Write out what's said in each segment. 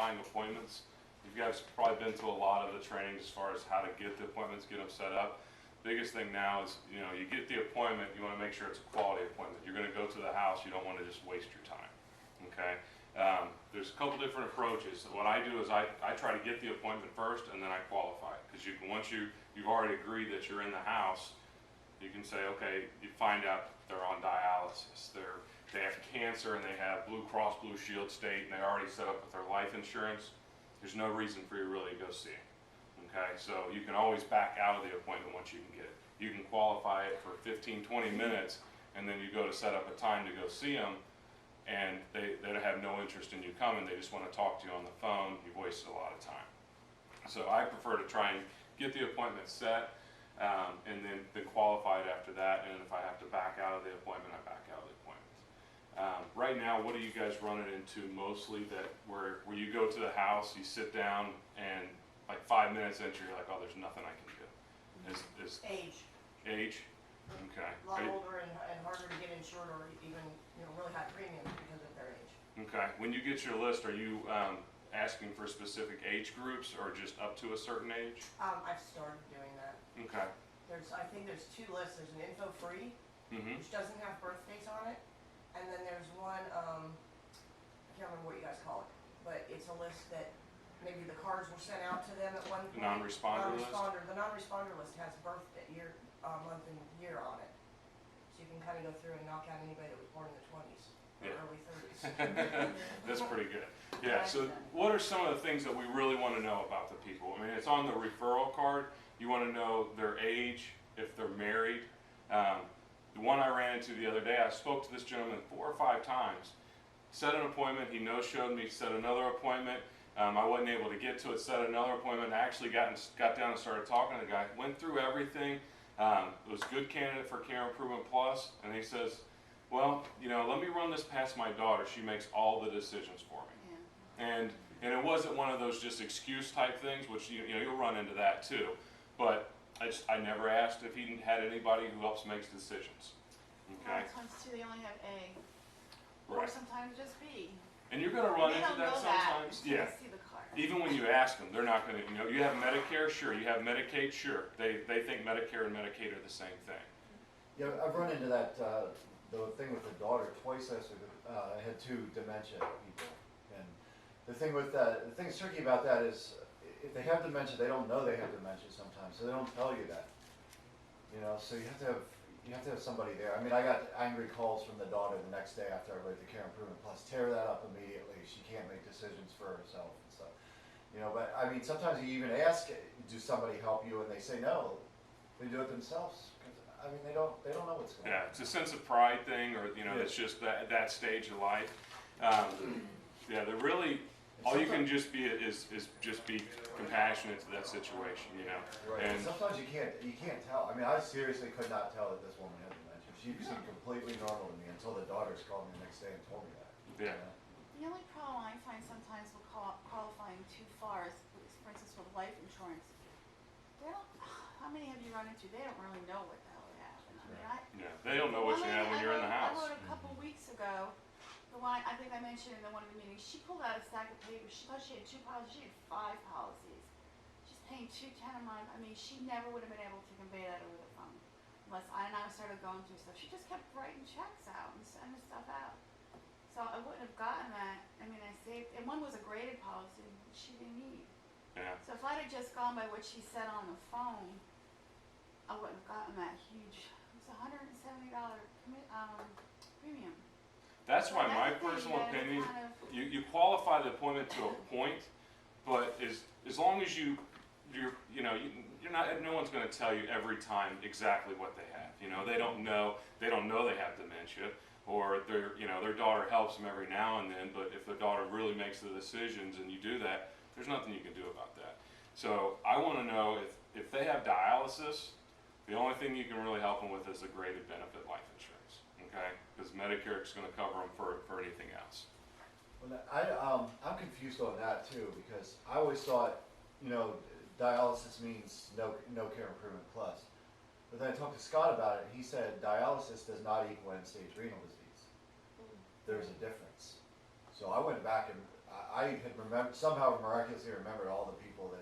qualifying appointments. You guys have probably been through a lot of the trainings as far as how to get the appointments, get them set up. Biggest thing now is, you know, you get the appointment, you want to make sure it's a quality appointment. You're going to go to the house, you don't want to just waste your time, okay? There's a couple different approaches. What I do is I try to get the appointment first and then I qualify it. Because once you've already agreed that you're in the house, you can say, okay, you find out they're on dialysis, they have cancer and they have Blue Cross Blue Shield state and they're already set up with their life insurance. There's no reason for you really to go see them. Okay, so you can always back out of the appointment once you can get it. You can qualify it for 15, 20 minutes, and then you go to set up a time to go see them, and they have no interest in you coming. They just want to talk to you on the phone. You've wasted a lot of time. So I prefer to try and get the appointment set, and then qualify it after that. And if I have to back out of the appointment, I back out of the appointment. Right now, what are you guys running into mostly that where you go to the house, you sit down, and like 5 minutes into, you're like, oh, there's nothing I can do. Is Age. age? Okay. A lot older and harder to get insured, or even, you know, really high premiums because of their age. Okay. When you get your list, are you asking for specific age groups or just up to a certain age? I've started doing that. Okay. I think there's two lists. There's an info free, which doesn't have birthdays on it, and then there's one, I can't remember what you guys call it, but it's a list that maybe the cards were sent out to them at one point. The non-responder list? The non-responder list has birthday, year, month and year on it. So you can kind of go through and knock out anybody that was born in the 20s or early 30s. That's pretty good. Yeah, so what are some of the things that we really want to know about the people? I mean, it's on the referral card. You want to know their age, if they're married. The one I ran into the other day, I spoke to this gentleman 4 or 5 times. Set an appointment, he no-showed me, set another appointment. I wasn't able to get to it, set another appointment. I actually got down and started talking to the guy, went through everything. It was a good candidate for Care Improvement Plus, and he says, well, you know, let me run this past my daughter. She makes all the decisions for me. Yeah. And it wasn't one of those just excuse type things, which you know you'll run into that too. But I never asked if he had anybody who else makes decisions. Okay. A lot of times too, they only have A, right. Or sometimes just B. And you're going to run into that sometimes. Yeah. Yeah. Even when you ask them, they're not going to, you know, you have Medicare, sure. You have Medicaid, sure. They think Medicare and Medicaid are the same thing. Yeah, I've run into that, the thing with the daughter twice last week. I had 2 dementia people. And the thing that's tricky about that is if they have dementia, they don't know they have dementia sometimes, so they don't tell you that. You know, so you have to have somebody there. I mean, I got angry calls from the daughter the next day after I read the Care Improvement Plus. Tear that up immediately. She can't make decisions for herself and stuff. You know, but I mean, sometimes you even ask, do somebody help you, and they say no. They do it themselves. I mean, they don't know what's going on. Yeah, it's a sense of pride thing, or you know, it's just that stage of life. Yeah, they're really. All you can just be is just be compassionate to that situation, you know. Right. And sometimes you can't tell. I mean, I seriously could not tell that this woman had dementia. She seemed completely normal to me until the daughters called me the next day and told me that. Yeah. You know? The only problem I find sometimes with qualifying too far is, for instance, with life insurance. How many have you run into? They don't really know what the hell they have. And I mean, yeah, they don't know what you have when you're in the house. I wrote a couple weeks ago. The one I think I mentioned in one of the meetings, she pulled out a stack of papers. She thought she had 2 policies. She had 5 policies. She's paying $210 a month. I mean, she never would have been able to convey that over the phone unless I started going through stuff. She just kept writing checks out and sending stuff out. So I wouldn't have gotten that. I mean, I saved, and one was a graded policy, which she didn't need. Yeah. So if I'd have just gone by what she said on the phone, I wouldn't have gotten that huge. It was $170 premium. That's why my personal opinion, you qualify the appointment to a point, but as long as you're not, no one's going to tell you every time exactly what they have. You know, they don't know they have dementia, or their daughter helps them every now and then. But if the daughter really makes the decisions and you do that, there's nothing you can do about that. So I want to know if they have dialysis, the only thing you can really help them with is a graded benefit life insurance. Okay, because Medicare is going to cover them for anything else. Well, I'm confused on that too, because I always thought, you know, dialysis means no Care Improvement Plus. But then I talked to Scott about it, and he said dialysis does not equal end-stage renal disease. There's a difference. So I went back and I had somehow miraculously remembered all the people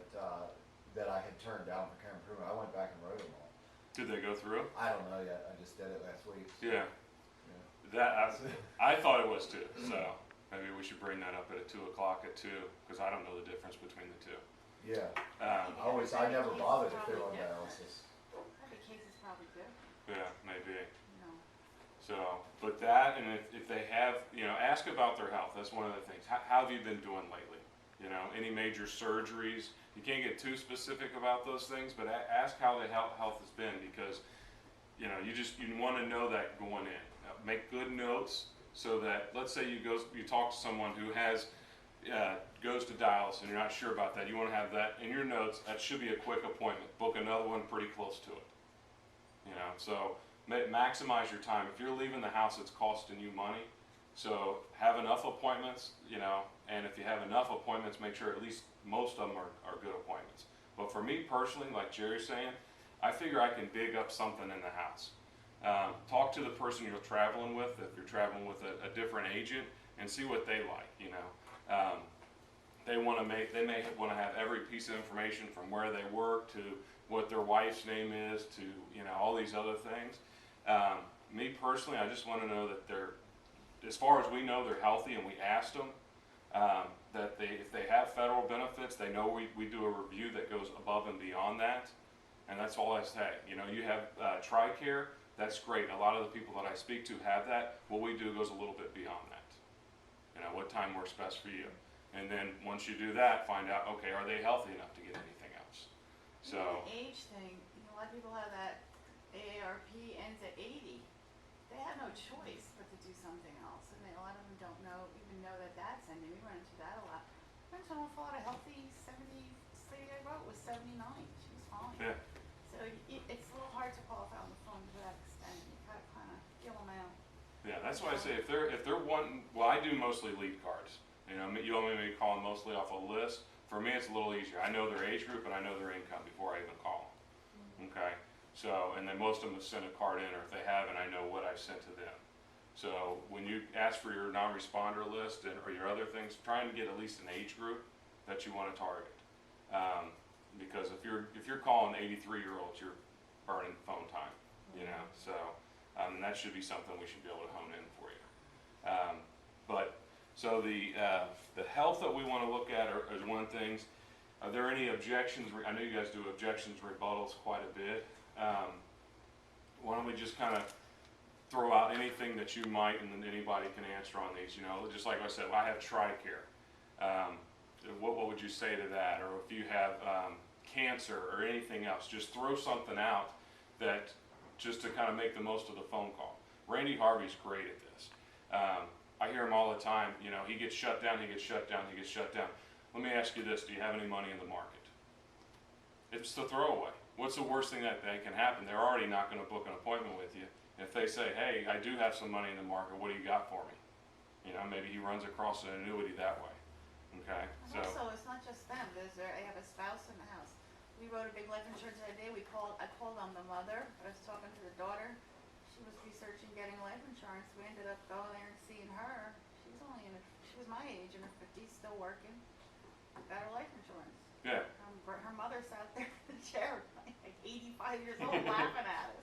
that I had turned down for care improvement. I went back and wrote them all. Did they go through? I don't know yet, I just did it last week. Yeah. Yeah. That, I thought it was too, so maybe we should bring that up at 2 o'clock at 2, because I don't know the difference between the two. Yeah, Um, I never bothered if they were on dialysis. Every case is probably good, yeah, maybe. you know. So, but that, and if they have, ask about their health. That's one of the things. How have you been doing lately? Any major surgeries? You can't get too specific about those things, but ask how the health has been, because, you want to know that going in. Make good notes so that, let's say you talk to someone who goes to dialysis and you're not sure about that. You want to have that in your notes. That should be a quick appointment. Book another one pretty close to it. So maximize your time. If you're leaving the house, it's costing you money. So have enough appointments, and if you have enough appointments, make sure at least most of them are good appointments. But for me personally, like Jerry's saying, I figure I can dig up something in the house. Talk to the person you're traveling with, if you're traveling with a different agent, and see what they like, They may want to have every piece of information from where they work to what their wife's name is to, all these other things. Me personally, I just want to know that as far as we know, they're healthy, and we asked them that if they have federal benefits, they know we do a review that goes above and beyond that, and that's all I say. You have TRICARE, that's great. A lot of the people that I speak to have that. What we do goes a little bit beyond that. What time works best for you, and then once you do that, find out, okay, are they healthy enough to get anything else? So The age thing, a lot of people have that AARP ends at 80. They have no choice but to do something else, and a lot of them don't even know that that's ending. We run into that a lot. I run into an awful lot of healthy 70, lady I wrote was 79. She was fine. yeah, So it's a little hard to qualify on the phone to that extent. You gotta kind of feel them out. yeah. That's why I say if they're wanting, well, I do mostly lead cards. You want me to call them mostly off a list. For me, it's a little easier. I know their age group and I know their income before I even call them. Okay. So, and then most of them have sent a card in, or if they haven't, I know what I've sent to them. So when you ask for your non-responder list or your other things, try and get at least an age group that you want to target. Because if you're calling 83-year-olds, you're burning phone time. So and that should be something we should be able to hone in for you. So the health that we want to look at is one of the things. Are there any objections? I know you guys do objections, rebuttals quite a bit. Why don't we just kind of throw out anything that you might, and then anybody can answer on these. Just like I said, I have TRICARE. What would you say to that? Or if you have cancer or anything else, just throw something out that just to kind of make the most of the phone call. Randy Harvey's great at this. I hear him all the time. He gets shut down. He gets shut down. He gets shut down. Let me ask you this: do you have any money in the market? It's the throwaway. What's the worst thing that can happen? They're already not going to book an appointment with you. If they say, hey, I do have some money in the market, what do you got for me? Maybe he runs across an annuity that way. Okay. And also, it's not just them. I have a spouse in the house. We wrote a big life insurance that day. I called on the mother. I was talking to the daughter. She was researching getting life insurance. We ended up going there and seeing her. She was my age, in her 50s, still working. Got her life insurance. Yeah. Her mother sat there in the chair, like 85 years old, laughing at her.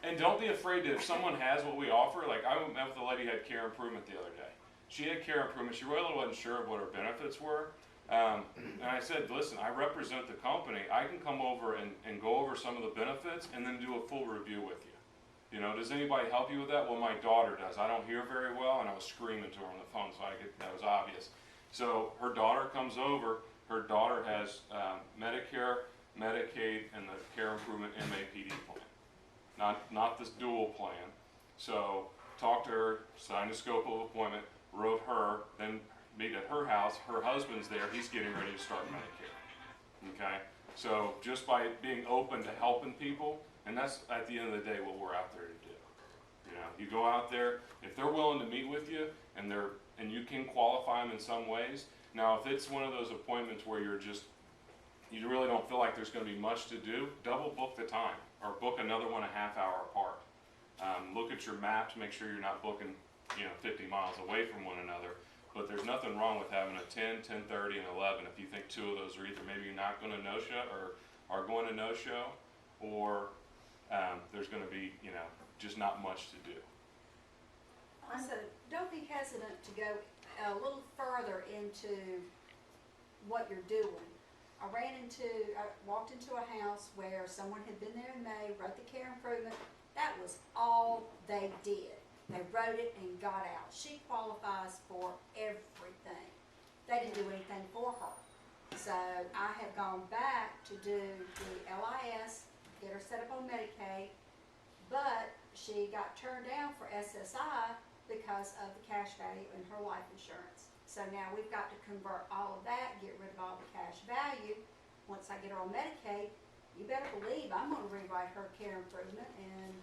And don't be afraid that if someone has what we offer, like I met with a lady who had care improvement the other day. She had care improvement. She really wasn't sure of what her benefits were. And I said, listen, I represent the company. I can come over and go over some of the benefits and then do a full review with you. Does anybody help you with that? Well, my daughter does. I don't hear very well, and I was screaming to her on the phone, so that was obvious. So her daughter comes over. Her daughter has Medicare, Medicaid, and the Care Improvement MAPD plan. Not this dual plan. So talked to her, signed a scope of appointment, wrote her, then meet at her house. Her husband's there. He's getting ready to start Medicare. Okay? So just by being open to helping people, and that's at the end of the day what we're out there to do. You go out there, if they're willing to meet with you and you can qualify them in some ways. Now, if it's one of those appointments where you really don't feel like there's going to be much to do, double book the time or book another one a half hour apart. Look at your maps, make sure you're not booking 50 miles away from one another. But there's nothing wrong with having a 10, 10:30, and 11 if you think two of those are either maybe you're not going to no-show or are going to no-show, or there's going to be, you know, just not much to do. Also, don't be hesitant to go a little further into what you're doing. I walked into a house where someone had been there in May, wrote the care improvement. That was all they did. They wrote it and got out. She qualifies for everything. They didn't do anything for her. So I have gone back to do the LIS, get her set up on Medicaid, but she got turned down for SSI because of the cash value in her life insurance. So now we've got to convert all of that, get rid of all the cash value. Once I get her on Medicaid, you better believe I'm going to rewrite her care improvement and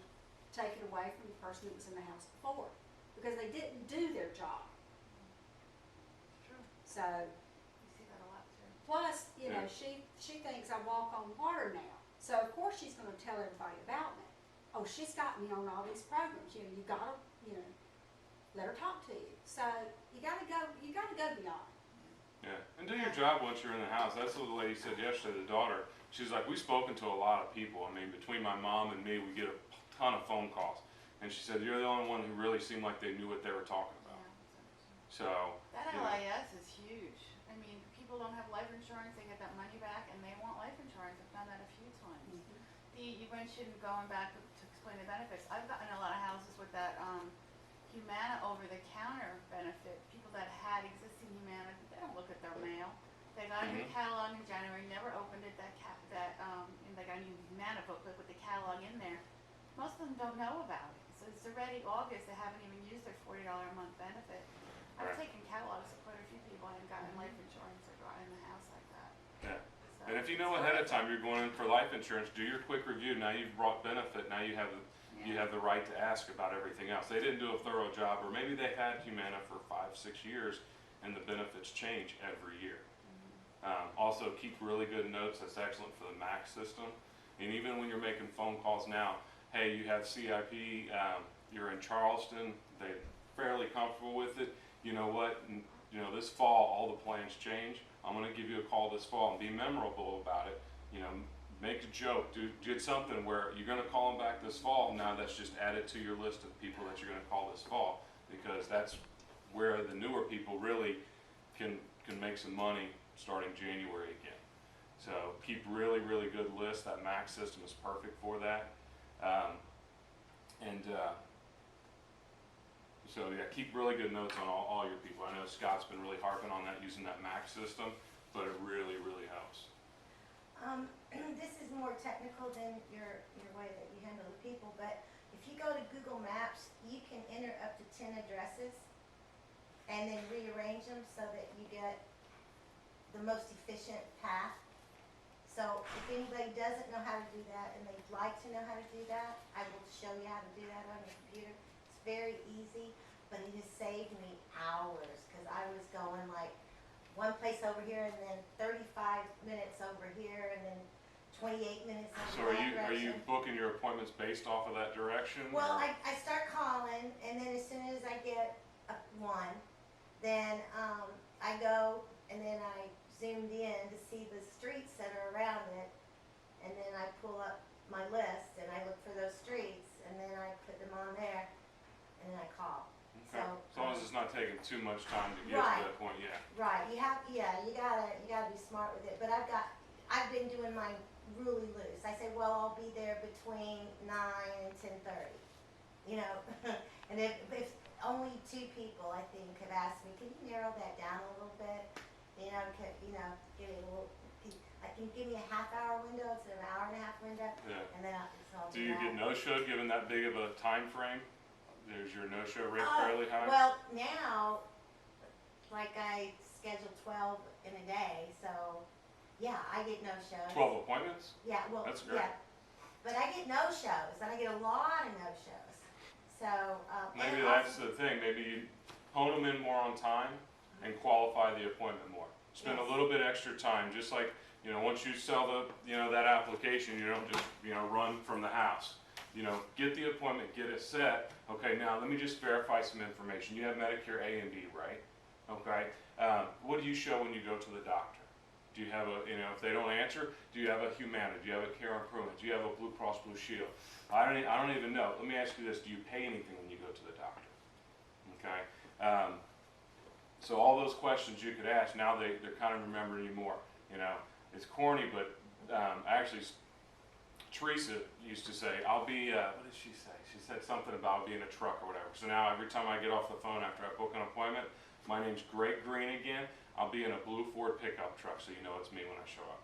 take it away from the person that was in the house before, because they didn't do their job. True. So, You see that a lot too. plus, you know, Yeah. she thinks I walk on water now. So of course she's going to tell everybody about me. Oh, she's got me on all these programs. You know, you gotta, you know, let her talk to you. So you gotta go beyond. Yeah, and do your job once you're in the house. That's what the lady said yesterday, the daughter. She's like, we've spoken to a lot of people. I mean, between my mom and me, we get a ton of phone calls. And she said, you're the only one who really seemed like they knew what they were talking about. So, That you know. LIS is huge. I mean, people don't have life insurance, they get that money back, and they want life insurance. I've done that a few times. You mentioned going back to explain the benefits. I've gotten a lot of houses with that Humana over-the-counter benefit. People that had existing Humana, they don't look at their mail. They got a new catalog in January, never opened it. And they got a new Humana booklet with the catalog in there. Most of them don't know about it. So it's already August. They haven't even used their $40 a month benefit. I've Right. taken catalogs to quite a few people and gotten life insurance or gotten in the house like that. Yeah. So And if you know ahead of time you're going in for life insurance, do your quick review. Now you've brought benefit. Now you have the right to ask about everything else. They didn't do a thorough job, or maybe they had Humana for 5-6 years, and the benefits change every year. Also, keep really good notes. That's excellent for the MAX system. And even when you're making phone calls now, hey, you have CIP, you're in Charleston, they're fairly comfortable with it. You know what? You know, this fall all the plans change. I'm going to give you a call this fall and be memorable about it. You know, make a joke, do something where you're going to call them back this fall. Now that's just added to your list of people that you're going to call this fall, because that's where the newer people really can make some money starting January again. So keep really, really good lists. That MAX system is perfect for that. So yeah, keep really good notes on all your people. I know Scott's been really harping on that, using that MAX system, but it really, really helps. This is more technical than your way that you handle the people, but if you go to Google Maps, you can enter up to 10 addresses and then rearrange them so that you get the most efficient path. So if anybody doesn't know how to do that and they'd like to know how to do that, I will show you how to do that on your computer. It's very easy, but it has saved me hours, because I was going like one place over here and then 35 minutes over here and then 28 minutes So over are that you direction. booking your appointments based off of that direction? Well, or- I start calling, and then as soon as I get one, then I go and then I zoomed in to see the streets that are around it, and then I pull up my list and I look for those streets, and then I put them on there, and then I call. Okay. As long as it's not taking too much time to get Right. to that point, yeah. Right, you gotta be smart with it, but I've been doing mine really loose. I say, well, I'll be there between 9 and 10:30, you know, and if only 2 people, I think, have asked me, can you narrow that down a little bit, give it a little, give me a half-hour window instead of an hour-and-a-half window, Yeah. and then I'll Do you get no-show given that big of a time frame? Is your no-show rate fairly high? Well, now, like I schedule 12 in a day, so, yeah, I get no-shows. 12 appointments? Yeah, well, That's great. yeah, but I get no-shows, and I get a lot of no-shows, so, Maybe and that's also- the thing. Maybe you hone them in more on time and qualify the appointment more. Spend a Yes. little bit extra time, just like, you know, once you sell that application, you don't just, run from the house. Get the appointment, get it set. Okay, now let me just verify some information. You have Medicare A and B, right? Okay, what do you show when you go to the doctor? Do you have a, you know, if they don't answer, do you have a Humana? Do you have a Care Improvement? Do you have a Blue Cross Blue Shield? I don't even know. Let me ask you this: do you pay anything when you go to the doctor? Okay, so all those questions you could ask, now they're kind of remembering you more. You know, it's corny, but actually, Teresa used to say, "I'll be." What did she say? She said something about being a truck or whatever. So now every time I get off the phone after I book an appointment, my name's Greene again. I'll be in a blue Ford pickup truck, so you know it's me when I show up.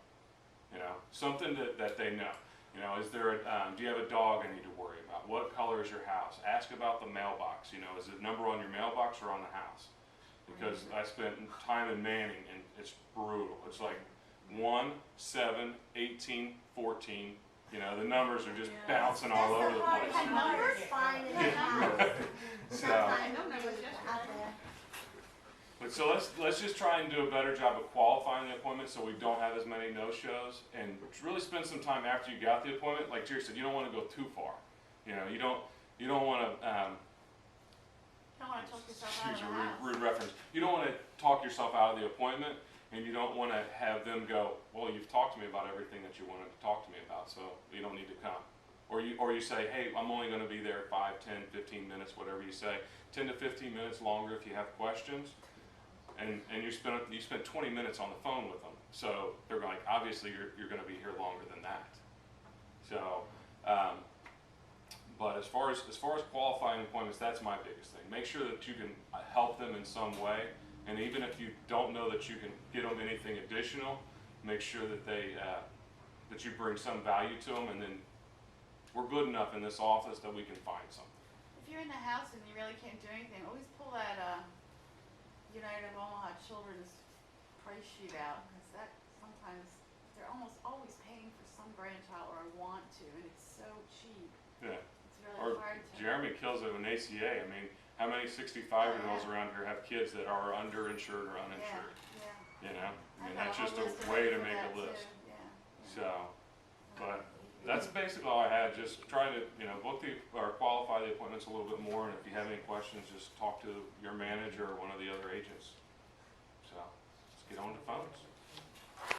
You know, something that they know. You know, is there do you have a dog I need to worry about? What color is your house? Ask about the mailbox. You know, is the number on your mailbox or on the house? Because I spent time in Manning, and it's brutal. It's like 1, 7, 18, 14. You know, the numbers are just bouncing all over the place. Had numbers? Fine in the house. So, but so let's just try and do a better job of qualifying the appointment so we don't have as many no-shows, and really spend some time after you got the appointment. Like Jerry said, you don't want to go too far. You know, you don't want to. Don't want to talk yourself out of Excuse the me, house. rude reference. You don't want to talk yourself out of the appointment, and you don't want to have them go, well, you've talked to me about everything that you wanted to talk to me about, so you don't need to come. Or you say, hey, I'm only going to be there 5, 10, 15 minutes, whatever you say. 10 to 15 minutes longer if you have questions. And you spent 20 minutes on the phone with them. So they're like, obviously you're going to be here longer than that. So, but as far as qualifying appointments, that's my biggest thing. Make sure that you can help them in some way. And even if you don't know that you can get them anything additional, make sure that that you bring some value to them, and then we're good enough in this office that we can find something. If you're in the house and you really can't do anything, always pull that United of Omaha Children's price sheet out, because that sometimes they're almost always paying for some grandchild or want to, and it's so cheap. Yeah. It's really Or hard to. Jeremy kills it with an ACA. I mean, how many 65-year-olds around here have kids that are underinsured or uninsured? Yeah. You know, I mean, I've got that's just whole a list of way it to for make that a list. too. Yeah. So, but that's basically all I had. Just trying to, you know, qualify the appointments a little bit more. And if you have any questions, just talk to your manager or one of the other agents. So, let's get on the phones.